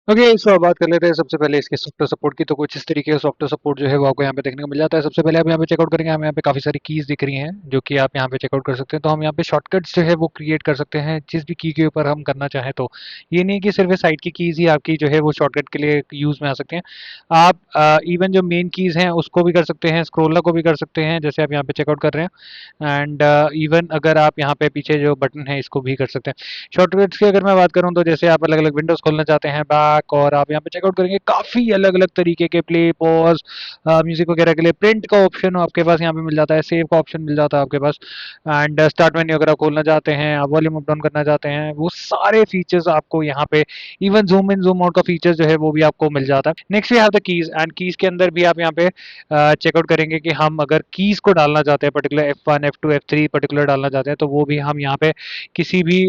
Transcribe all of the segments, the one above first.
Okay, सो अब बात कर लेते हैं सबसे पहले इसके सॉफ्टवेयर सपोर्ट की। तो कुछ इस तरीके का सॉफ्टवेयर सपोर्ट जो है वो आपको यहाँ पे देखने को मिल जाता है। सबसे पहले आप यहाँ पे चेकआउट करेंगे, हमें यहाँ पे काफ़ी सारी कीज़ दिख रही हैं जो कि आप यहाँ पे चेकआउट कर सकते हैं। तो हम यहाँ पे शॉर्टकट्स जो है वो क्रिएट कर सकते हैं जिस भी की के ऊपर हम करना चाहें। तो ये नहीं कि सिर्फ साइड की कीज़ ही आपकी जो है वो शॉर्टकट के लिए यूज़ में आ सकती हैं। आप इवन जो मेन कीज़ हैं उसको भी कर सकते हैं, स्क्रोलर को भी कर सकते हैं जैसे आप यहाँ पे चेकआउट कर रहे हैं। एंड इवन अगर आप यहाँ पे पीछे जो बटन है इसको भी कर सकते हैं। शॉर्टकट्स की अगर मैं बात करूँ तो जैसे आप अलग अलग विंडोज खोलना चाहते हैं बैक, और आप यहाँ पे चेकआउट करेंगे काफ़ी अलग अलग तरीके के प्ले पॉज म्यूजिक वगैरह के लिए प्रिंट का ऑप्शन आपके पास यहाँ पे मिल जाता है, सेव का ऑप्शन मिल जाता है आपके पास। एंड स्टार्ट मेन्यू अगर आप खोलना चाहते हैं, आप वॉल्यूम अप डाउन करना चाहते हैं, वो सारे फीचर्स आपको यहाँ पे, even zoom in zoom out का फीचर जो है वो भी आपको मिल जाता है। Next we have the keys, and keys के अंदर भी आप यहाँ पे चेकआउट करेंगे कि हम अगर कीज को डालना चाहते हैं, particular F1 F2 F3 particular डालना चाहते हैं, तो वो भी हम यहाँ पे किसी भी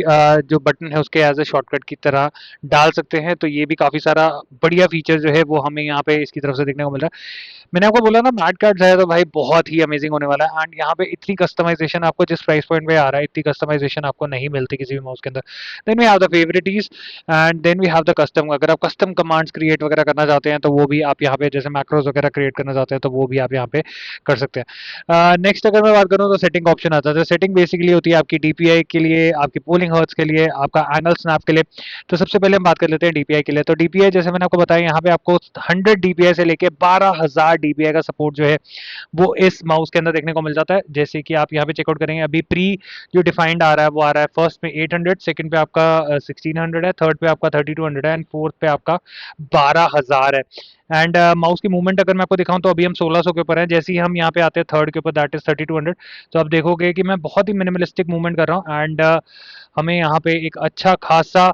जो बटन है उसके एज ए शॉर्टकट की तरह डाल सकते हैं। तो ये भी काफ़ी सारा बढ़िया फीचर जो है वो हमें यहाँ पे इसकी तरफ से देखने को मिल रहा है। मैंने आपको बोला ना मैट कार्ड है तो भाई बहुत ही अमेजिंग होने वाला है। एंड यहाँ पे इतनी कस्टमाइजेशन आपको जिस प्राइस पॉइंट पे आ रहा है, इतनी कस्टमाइजेशन आपको नहीं मिलती किसी भी माउस के अंदर। Then we have the favourites, and then we have the custom. अगर आप कस्टम कमांड्स क्रिएट वगैरह करना चाहते हैं तो वो भी आप यहाँ पे, जैसे मैक्रोज वगैरह क्रिएट करना चाहते हैं तो वो भी आप यहाँ पे कर सकते हैं। नेक्स्ट अगर मैं बात करूँ तो सेटिंग ऑप्शन आता है। सेटिंग बेसिकली होती है आपकी डीपीआई के लिए, आपकी पोलिंग हर्ट्स के लिए, आपका एंगल स्नैप के लिए। तो सबसे पहले हम बात कर लेते हैं डीपीआई के लिए। तो डीपीआई जैसे मैंने आपको बताया, यहाँ पे आपको 100 डीपीआई से लेके 12,000 डीपीआई का सपोर्ट जो है वो इस माउस के अंदर देखने को मिल जाता है। जैसे कि आप यहाँ पे चेकआउट करेंगे, अभी प्री जो डिफाइंड आ रहा है वो आ रहा है फर्स्ट में 800, सेकंड पे आपका 1600 है, थर्ड पे आपका 3200 है, एंड फोर्थ पे आपका 12,000 है। एंड माउस की मूवमेंट अगर मैं आपको दिखाऊं तो अभी हम 1600 के ऊपर हैं। जैसे ही हम यहाँ पे आते हैं थर्ड के ऊपर, दैट इज 3200, तो आप देखोगे कि मैं बहुत ही मिनिमलिस्टिक मूवमेंट कर रहा हूँ। एंड हमें यहाँ पे एक अच्छा खासा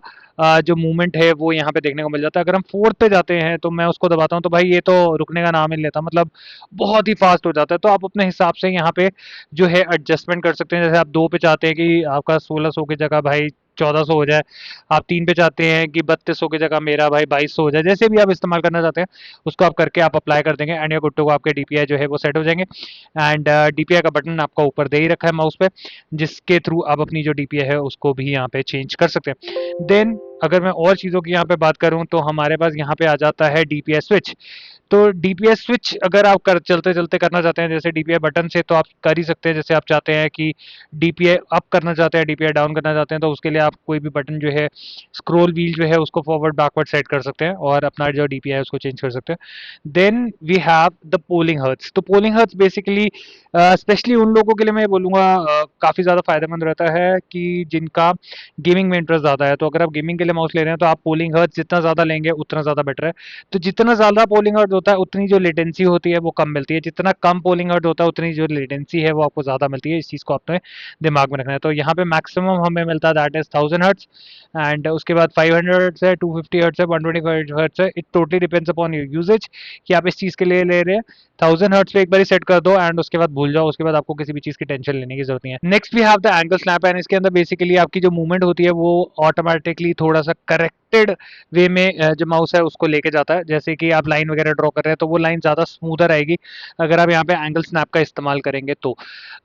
जो मूवमेंट है वो यहाँ पे देखने को मिल जाता है। अगर हम फोर्थ पे जाते हैं तो मैं उसको दबाता हूँ तो भाई ये तो रुकने का नाम ही नहीं लेता, मतलब बहुत ही फास्ट हो जाता है। तो आप अपने हिसाब से यहाँ पे जो है एडजस्टमेंट कर सकते हैं। जैसे आप 2 पे चाहते हैं कि आपका 1600 की जगह भाई 1400 हो जाए, आप 3 पे चाहते हैं कि 3200 की जगह मेरा भाई 2200 हो जाए, जैसे भी आप इस्तेमाल करना चाहते हैं उसको आप करके आप अप्लाई कर देंगे and your good to go, आपके डीपीआई जो है वो सेट हो जाएंगे। एंड डीपीआई का बटन आपका ऊपर दे ही रखा है माउस पे, जिसके थ्रू आप अपनी जो डीपीआई है उसको भी यहाँ पे चेंज कर सकते हैं। देन अगर मैं और चीज़ों की यहाँ पे बात करूँ तो हमारे पास यहाँ पे आ जाता है डीपीआई स्विच। तो डीपीएस स्विच अगर आप कर चलते चलते करना चाहते हैं जैसे डीपीआई बटन से, तो आप कर ही सकते हैं। जैसे आप चाहते हैं कि डीपीआई अप करना चाहते हैं, डीपीआई डाउन करना चाहते हैं, तो उसके लिए आप कोई भी बटन जो है, स्क्रॉल व्हील जो है उसको फॉरवर्ड बैकवर्ड सेट कर सकते हैं और अपना जो डीपीआई है उसको चेंज कर सकते हैं। Then we have the polling hertz. तो पोलिंग हर्ट्स बेसिकली स्पेशली उन लोगों के लिए मैं बोलूँगा काफ़ी ज़्यादा फायदेमंद रहता है कि जिनका गेमिंग में इंटरेस्ट ज़्यादा है। तो अगर आप गेमिंग के लिए माउस ले रहे हैं तो आप पोलिंग हर्ट्स जितना ज़्यादा लेंगे उतना ज़्यादा बेटर है। तो जितना ज़्यादा पोलिंग हर्ट्ज होता है उतनी जो लेटेंसी होती है वो कम मिलती है, जितना कम पोलिंग हर्ट्ज होता है उतनी जो लेटेंसी है वो आपको ज़्यादा मिलती है। इस चीज़ को आपने दिमाग में रखना है। तो यहाँ पे मैक्सिमम हमें मिलता है दैट इज 1000 हर्ट्ज, एंड उसके बाद 500 हर्ट्ज है, 250 हर्ट्ज है, 125 हर्ट्ज है। It totally depends upon your usage कि आप इस चीज़ के लिए ले रहे हैं। 1000 हर्ट्ज पे एक बार सेट कर दो एंड उसके बाद भूल जाओ, उसके बाद आपको किसी भी चीज़ की टेंशन लेने की जरूरत नहीं है। Next we have the angle snap, and इसके अंदर बेसिकली आपकी जो मूवमेंट होती है वो ऑटोमेटिकली थोड़ा सा करेक्टेड वे में जो माउस है उसको लेके जाता है। जैसे कि आप लाइन वगैरह ड्रॉ कर रहे हैं तो वो लाइन ज़्यादा स्मूथर आएगी अगर आप यहाँ पे एंगल स्नैप का इस्तेमाल करेंगे तो।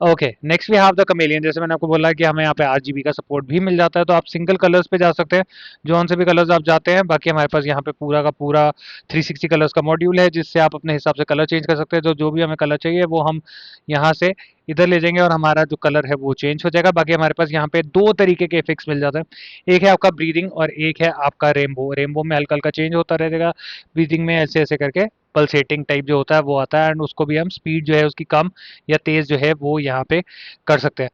Okay, next we have the chameleon. जैसे मैंने आपको बोला कि हमें यहाँ पे आरजीबी का सपोर्ट भी मिल जाता है, तो आप सिंगल कलर्स पे जा सकते हैं जो से भी कलर्स आप जाते हैं। बाकी हमारे पास यहाँ पे पूरा का पूरा 360 कलर्स का मॉड्यूल है जिससे आप अपने हिसाब से कलर चेंज कर सकते हैं। जो जो भी हमें कलर चाहिए वो हम यहाँ से इधर ले जाएंगे और हमारा जो कलर है वो चेंज हो जाएगा। बाकी हमारे पास यहाँ पे दो तरीके के इफेक्ट्स मिल जाते हैं, एक है आपका ब्रीदिंग और एक है आपका रेनबो। रेनबो में हल्का हल्का चेंज होता रहेगा, ब्रीदिंग में ऐसे ऐसे करके पल्सेटिंग टाइप जो होता है वो आता है, एंड उसको भी हम स्पीड जो है उसकी कम या तेज जो है वो यहाँ पे कर सकते हैं।